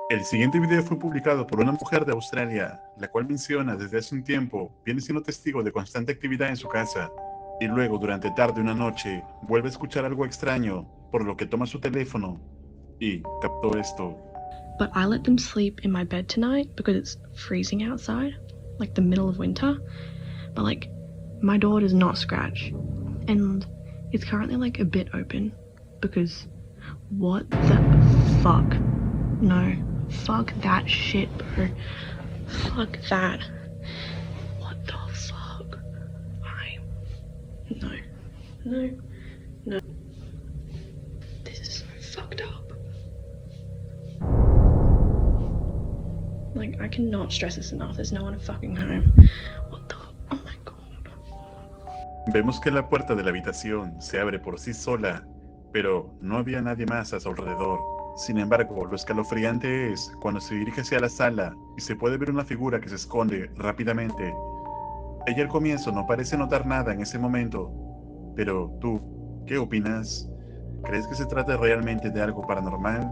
El siguiente video fue publicado por una mujer de Australia, la cual menciona desde hace un tiempo viene siendo testigo de constante actividad en su casa, y luego durante tarde una noche vuelve a escuchar algo extraño, por lo que toma su teléfono y captó esto. But I let them sleep in my bed tonight because it's freezing outside, like the middle of winter. But like, my door does not scratch, and it's currently like a bit open because what the fuck? No, fuck that shit, bro. Fuck that. What the fuck? No. This is so fucked up. Like, I cannot stress this enough. There's no one fucking home. What the? Oh my god. Vemos que la puerta de la habitación se abre por sí sola, pero no había nadie más a su alrededor. Sin embargo, lo escalofriante es cuando se dirige hacia la sala y se puede ver una figura que se esconde rápidamente. Ella al comienzo no parece notar nada en ese momento, pero tú, ¿qué opinas? ¿Crees que se trata realmente de algo paranormal?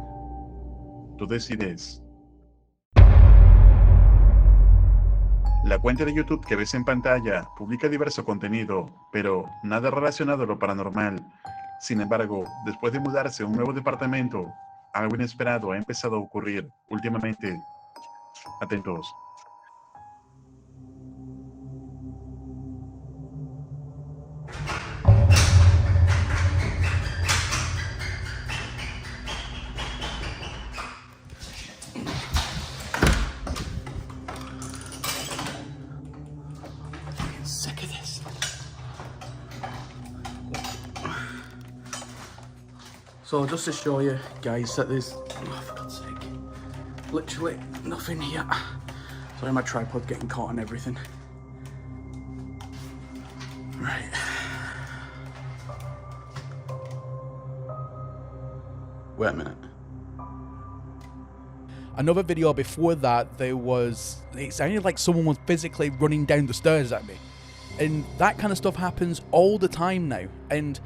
Tú decides. La cuenta de YouTube que ves en pantalla publica diverso contenido, pero nada relacionado a lo paranormal. Sin embargo, después de mudarse a un nuevo departamento, algo inesperado ha empezado a ocurrir últimamente. Atentos. Sick of this. So just to show you guys that there's, oh, for God's sake, literally nothing here. Sorry, my tripod getting caught and everything. Right. Wait a minute. Another video before that, it sounded like someone was physically running down the stairs at me. And that kind of stuff happens all the time now. And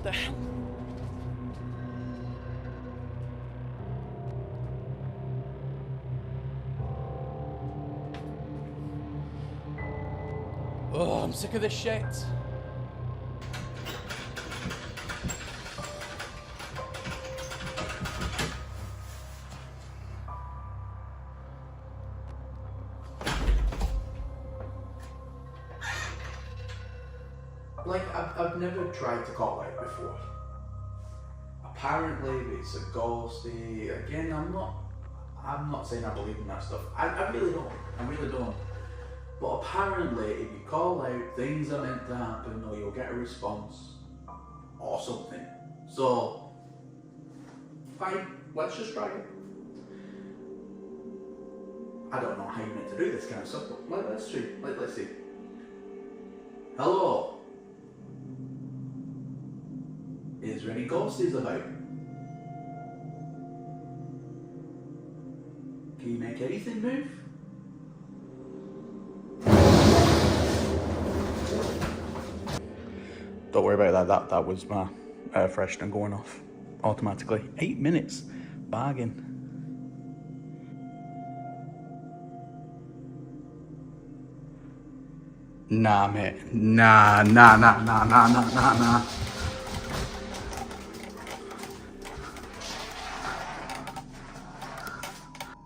the oh, I'm sick of this shit. Like, I've never tried to call out before. Apparently it's a ghosty. Again, I'm not saying I believe in that stuff. I really don't. But apparently if you call out, things are meant to happen, or you'll get a response or something. So fine, let's just try it. I don't know how you're meant to do this kind of stuff, but let's see. Let's see. Hello? Is there any ghosties about? Can you make anything move? Don't worry about that. That was my air freshener going off automatically. 8 minutes. Bargain. Nah, mate. Nah.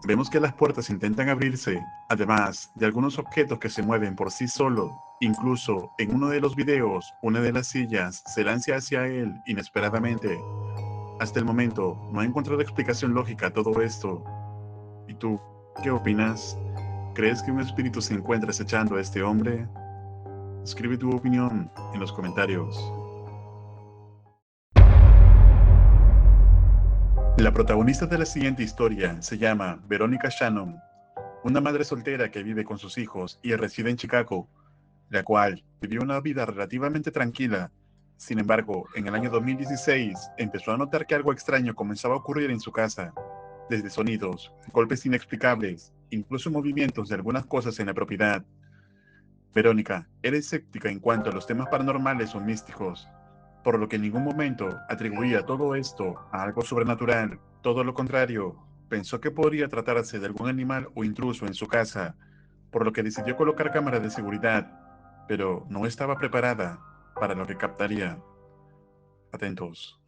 Vemos que las puertas intentan abrirse, además de algunos objetos que se mueven por sí solo. Incluso en uno de los videos, una de las sillas se lanza hacia él inesperadamente. Hasta el momento no he encontrado explicación lógica a todo esto. ¿Y tú, qué opinas? ¿Crees que un espíritu se encuentra acechando a este hombre? Escribe tu opinión en los comentarios. La protagonista de la siguiente historia se llama Veronica Shannon, una madre soltera que vive con sus hijos y reside en Chicago, la cual vivió una vida relativamente tranquila. Sin embargo, en el año 2016 empezó a notar que algo extraño comenzaba a ocurrir en su casa, desde sonidos, golpes inexplicables, incluso movimientos de algunas cosas en la propiedad. Verónica era escéptica en cuanto a los temas paranormales o místicos. por lo que en ningún momento atribuía todo esto a algo sobrenatural. Todo lo contrario, pensó que podría tratarse de algún animal o intruso en su casa, por lo que decidió colocar cámaras de seguridad, pero no estaba preparada para lo que captaría. Atentos.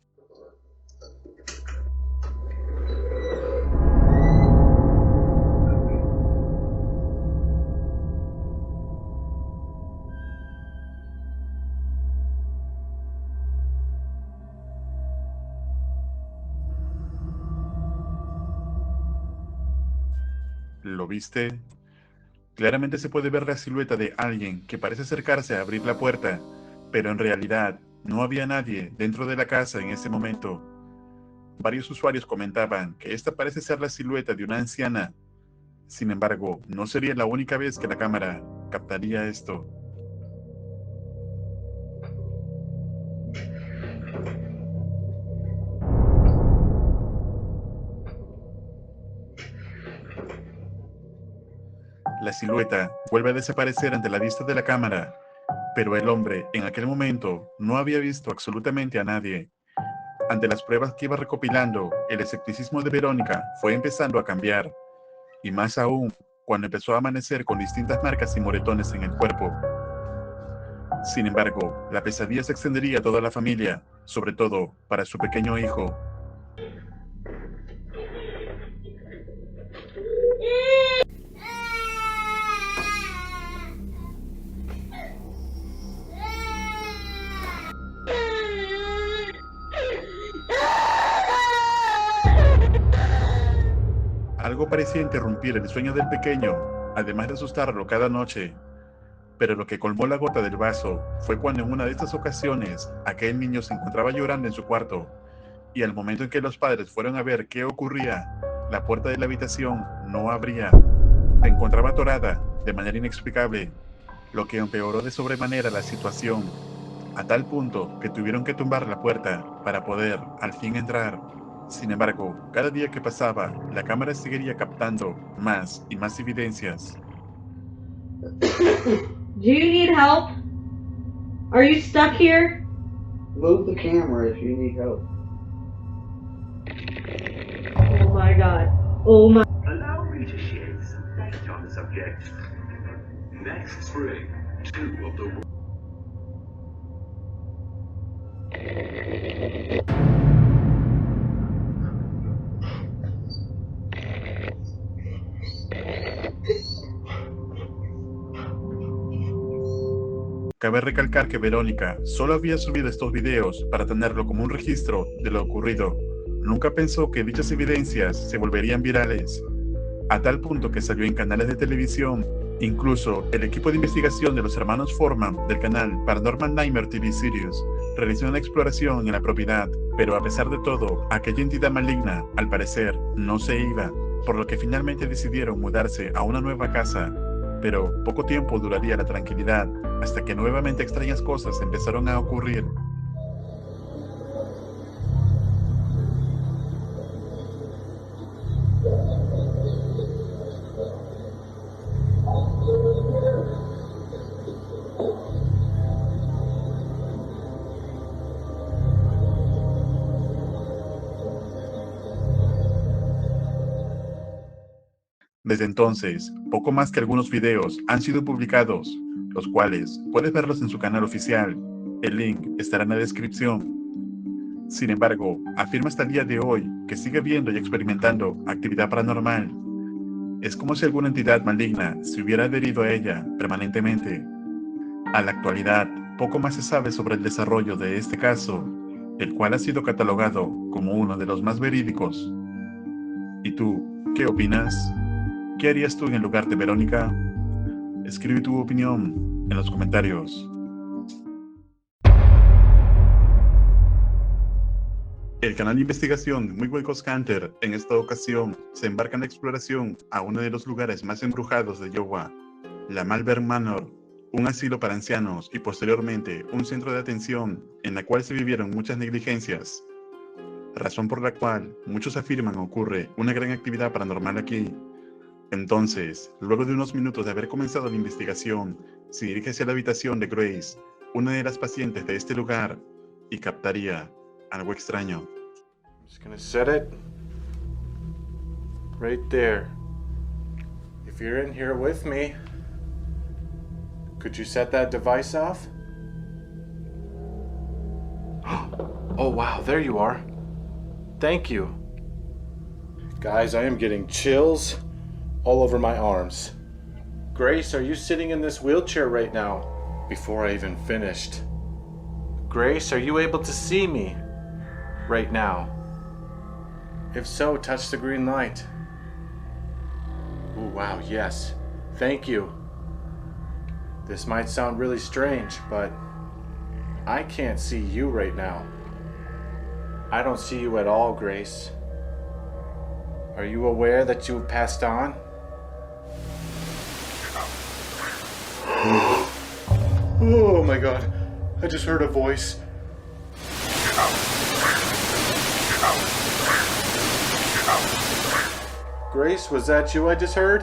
¿Lo viste? Claramente se puede ver la silueta de alguien que parece acercarse a abrir la puerta, pero en realidad no había nadie dentro de la casa en ese momento. Varios usuarios comentaban que esta parece ser la silueta de una anciana. Sin embargo, no sería la única vez que la cámara captaría esto. La silueta vuelve a desaparecer ante la vista de la cámara, pero el hombre en aquel momento no había visto absolutamente a nadie. Ante las pruebas que iba recopilando, el escepticismo de Verónica fue empezando a cambiar, y más aún cuando empezó a amanecer con distintas marcas y moretones en el cuerpo. Sin embargo, la pesadilla se extendería a toda la familia, sobre todo para su pequeño hijo. Algo parecía interrumpir el sueño del pequeño, además de asustarlo cada noche. Pero lo que colmó la gota del vaso fue cuando en una de estas ocasiones aquel niño se encontraba llorando en su cuarto, y al momento en que los padres fueron a ver qué ocurría, la puerta de la habitación no abría. Se encontraba atorada de manera inexplicable, lo que empeoró de sobremanera la situación, a tal punto que tuvieron que tumbar la puerta para poder al fin entrar. Sin embargo, cada día que pasaba, la cámara seguiría captando más y más evidencias. Do you need help? Are you stuck here? Move the camera if you need help. Oh my god. Oh my. Allow me to share some light on the subject. Next spring, 2 of the Cabe recalcar que Verónica solo había subido estos videos para tenerlo como un registro de lo ocurrido. Nunca pensó que dichas evidencias se volverían virales, a tal punto que salió en canales de televisión. Incluso el equipo de investigación de los hermanos Foreman del canal Paranormal Nightmare TV Series realizó una exploración en la propiedad, pero a pesar de todo, aquella entidad maligna, al parecer, no se iba, por lo que finalmente decidieron mudarse a una nueva casa. Pero poco tiempo duraría la tranquilidad, hasta que nuevamente extrañas cosas empezaron a ocurrir. Desde entonces, poco más que algunos videos han sido publicados, los cuales puedes verlos en su canal oficial. El link estará en la descripción. Sin embargo, afirma hasta el día de hoy que sigue viendo y experimentando actividad paranormal. Es como si alguna entidad maligna se hubiera adherido a ella permanentemente. A la actualidad, poco más se sabe sobre el desarrollo de este caso, el cual ha sido catalogado como uno de los más verídicos. ¿Y tú, qué opinas? ¿Qué harías tú en el lugar de Verónica? Escribe tu opinión en los comentarios. El canal de investigación Muy Buen Ghost Hunter en esta ocasión se embarca en la exploración a uno de los lugares más embrujados de Iowa, la Malvern Manor, un asilo para ancianos y posteriormente un centro de atención en la cual se vivieron muchas negligencias, razón por la cual muchos afirman ocurre una gran actividad paranormal aquí. Entonces, luego de unos minutos de haber comenzado la investigación, se dirige hacia la habitación de Grace, una de las pacientes de este lugar, y captaría algo extraño. I'm just gonna set it right there. If you're in here with me, could you set that device off? Oh wow, there you are. Thank you. Guys, I am getting chills all over my arms. Grace, are you sitting in this wheelchair right now? Before I even finished. Grace, are you able to see me right now? If so, touch the green light. Oh wow, yes. Thank you. This might sound really strange, but I can't see you right now. I don't see you at all, Grace. Are you aware that you've passed on? Oh my god, I just heard a voice. Grace, was that you I just heard?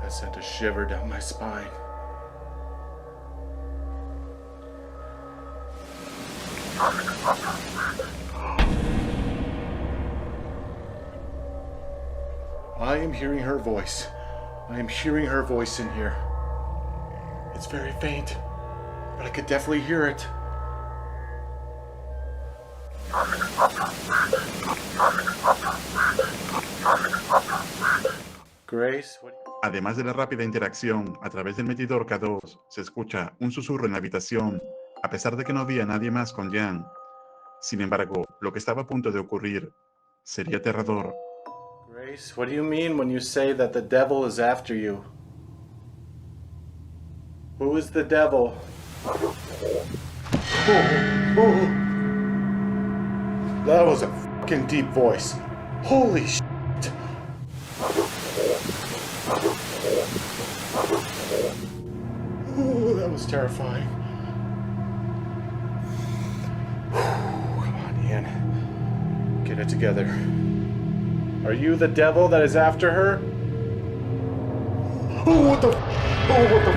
That sent a shiver down my spine. I am hearing her voice. I am hearing her voice in here. It's very faint, but I could definitely hear it. Grace, what... Además de la rápida interacción a través del medidor K2, se escucha un susurro en la habitación, a pesar de que no había nadie más con Jan. Sin embargo, lo que estaba a punto de ocurrir sería aterrador. Grace, what do you mean when you say that the devil is after you? Who is the devil? Oh. That was a fucking deep voice. Holy shit. Oh, that was terrifying. Come on, Ian. Get it together. Are you the devil that is after her? Oh, what the... Oh, what the...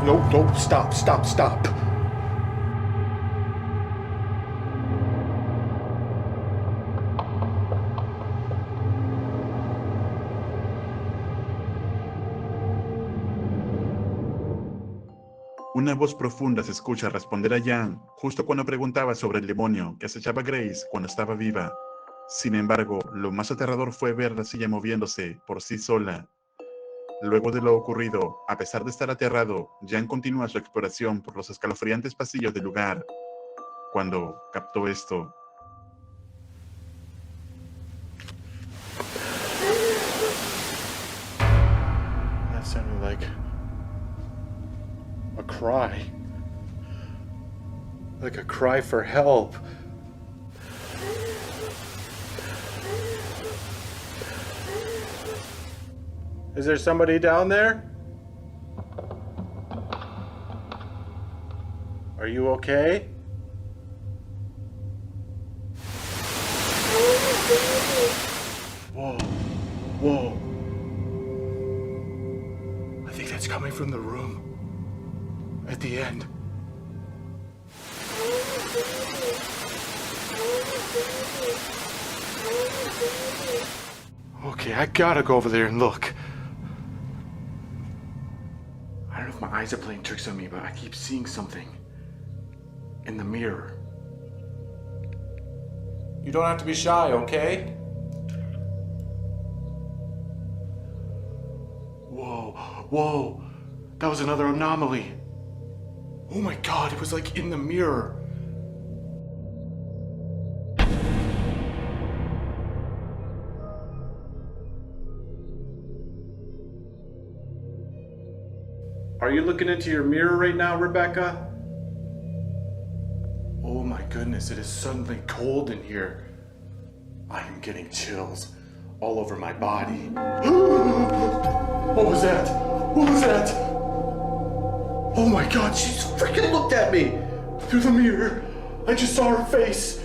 No, stop. Una voz profunda se escucha responder a Jan justo cuando preguntaba sobre el demonio que acechaba a Grace cuando estaba viva. Sin embargo, lo más aterrador fue ver la silla moviéndose por sí sola. Luego de lo ocurrido, a pesar de estar aterrado, Jan continúa su exploración por los escalofriantes pasillos del lugar. Cuando captó esto, That sounded like a cry. Like a cry for help. Is there somebody down there? Are you okay? Whoa. I think that's coming from the room. At the end. Okay, I gotta go over there and look. I don't know if my eyes are playing tricks on me, but I keep seeing something in the mirror. You don't have to be shy, okay? Whoa. That was another anomaly. Oh my god, it was like in the mirror. Are you looking into your mirror right now, Rebecca? Oh my goodness, it is suddenly cold in here. I am getting chills all over my body. What was that? Oh my god, she freaking looked at me through the mirror. I just saw her face.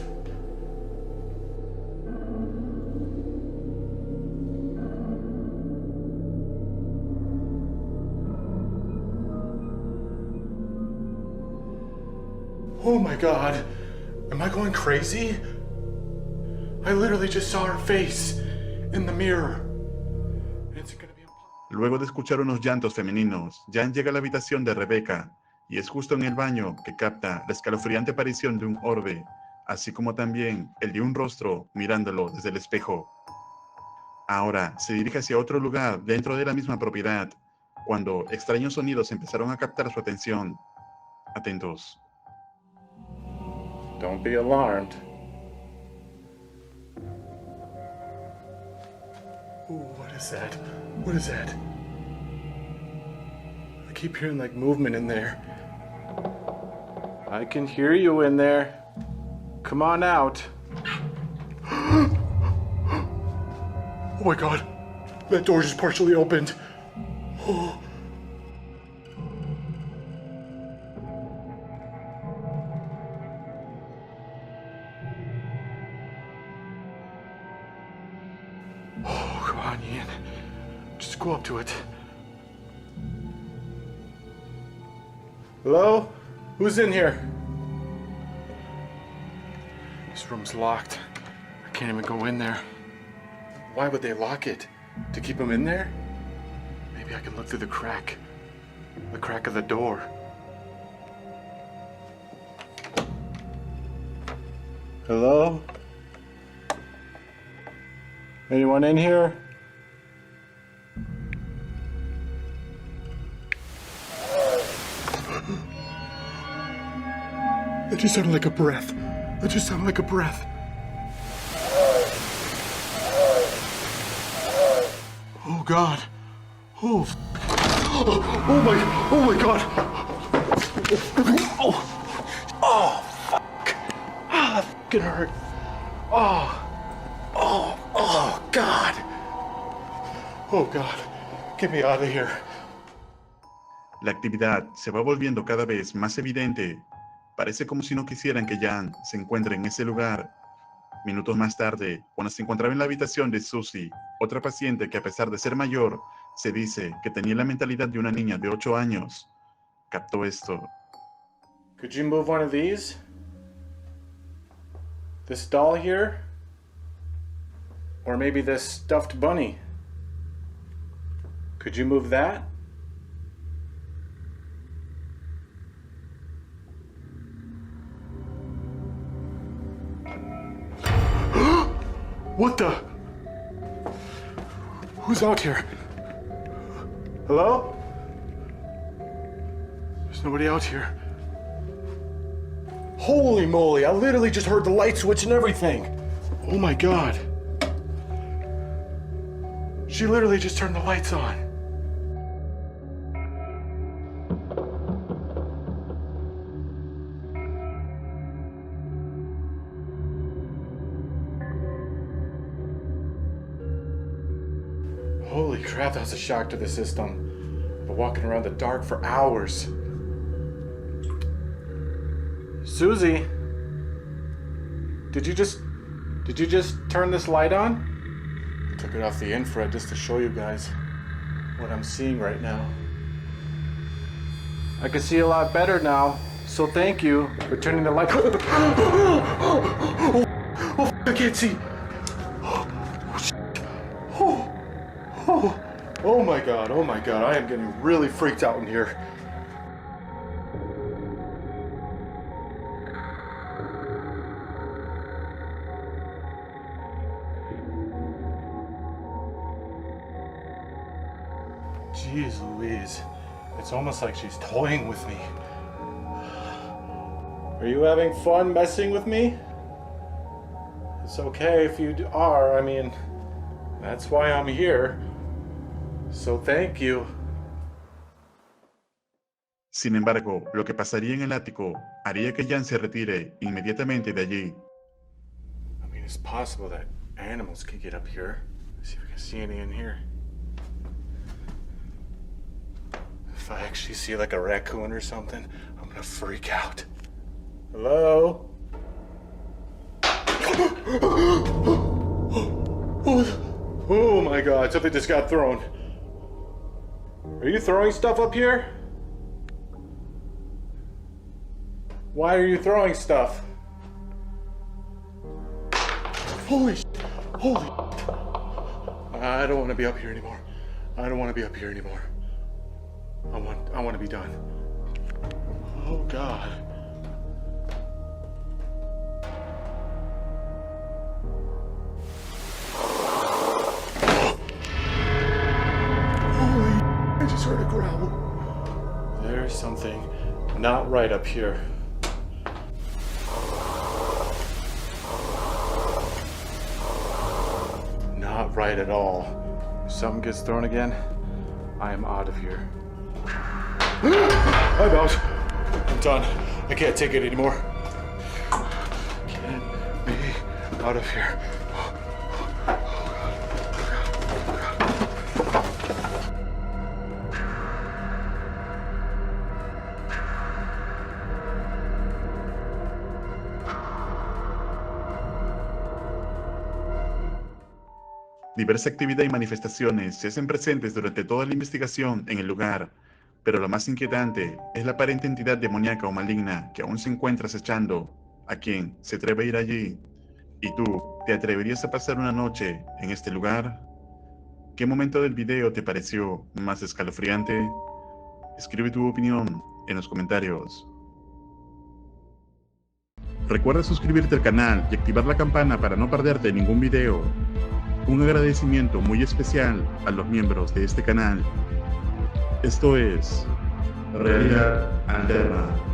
Oh my god. Am I going crazy? I literally just saw her face in the mirror. It's gonna be impossible. Luego de escuchar unos llantos femeninos, Jan llega a la habitación de Rebecca y es justo en el baño que capta la escalofriante aparición de un orbe, así como también el de un rostro mirándolo desde el espejo. Ahora se dirige hacia otro lugar dentro de la misma propiedad, cuando extraños sonidos empezaron a captar su atención. Atentos. Don't be alarmed. Ooh, what is that? What is that? I keep hearing like movement in there. I can hear you in there. Come on out. Oh my god. That door just partially opened. Oh. Oh, come on, Ian. Just go up to it. Hello? Who's in here? This room's locked. I can't even go in there. Why would they lock it? To keep him in there? Maybe I can look through the crack. The crack of the door. Hello? Anyone in here? That just sounded like a breath. That just sounded like a breath. Oh God. Oh. Oh my God. Oh, fuck. Ah, that fucking hurt. Oh, God. Oh, God. Get me out of here. La actividad se va volviendo cada vez más evidente. Parece como si no quisieran que Jan se encuentre en ese lugar. Minutos más tarde, cuando se encontraba en la habitación de Susie, otra paciente que a pesar de ser mayor, se dice que tenía la mentalidad de una niña de 8 años, captó esto. Could you move one of these? This doll here? Or maybe this stuffed bunny? Could you move that? What the? Who's out here? Hello? There's nobody out here. Holy moly, I literally just heard the light switch and everything. Oh my God. She literally just turned the lights on. Holy crap, that was a shock to the system. I've been walking around the dark for hours. Susie, did you just turn this light on? I took it off the infrared just to show you guys what I'm seeing right now. I can see a lot better now, so thank you for turning the light. Oh, I can't see. Oh my God, I am getting really freaked out in here. Jeez Louise, it's almost like she's toying with me. Are you having fun messing with me? It's okay if you are, I mean, that's why I'm here. So thank you. Sin embargo, lo que pasaría en el ático haría que Jan se retire inmediatamente de allí. I mean, it's possible that animals can get up here. Let's see if we can see any in here. If I actually see like a raccoon or something, I'm gonna freak out. Hello? Oh my God, something just got thrown. Are you throwing stuff up here? Why are you throwing stuff? Holy shit. Holy shit. I don't want to be up here anymore. I don't want to be up here anymore. I want to be done. Oh God. Holy, I just heard a growl. There's something not right up here. Not right at all. If something gets thrown again, I am out of here. I'm out. I'm done. I can't take it anymore. Get me out of here. Diversa actividad y manifestaciones se hacen presentes durante toda la investigación en el lugar, pero lo más inquietante es la aparente entidad demoníaca o maligna que aún se encuentra acechando a quien se atreve a ir allí. ¿Y tú, te atreverías a pasar una noche en este lugar? ¿Qué momento del video te pareció más escalofriante? Escribe tu opinión en los comentarios. Recuerda suscribirte al canal y activar la campana para no perderte ningún video. Un agradecimiento muy especial a los miembros de este canal. Esto es Realidad Alterna.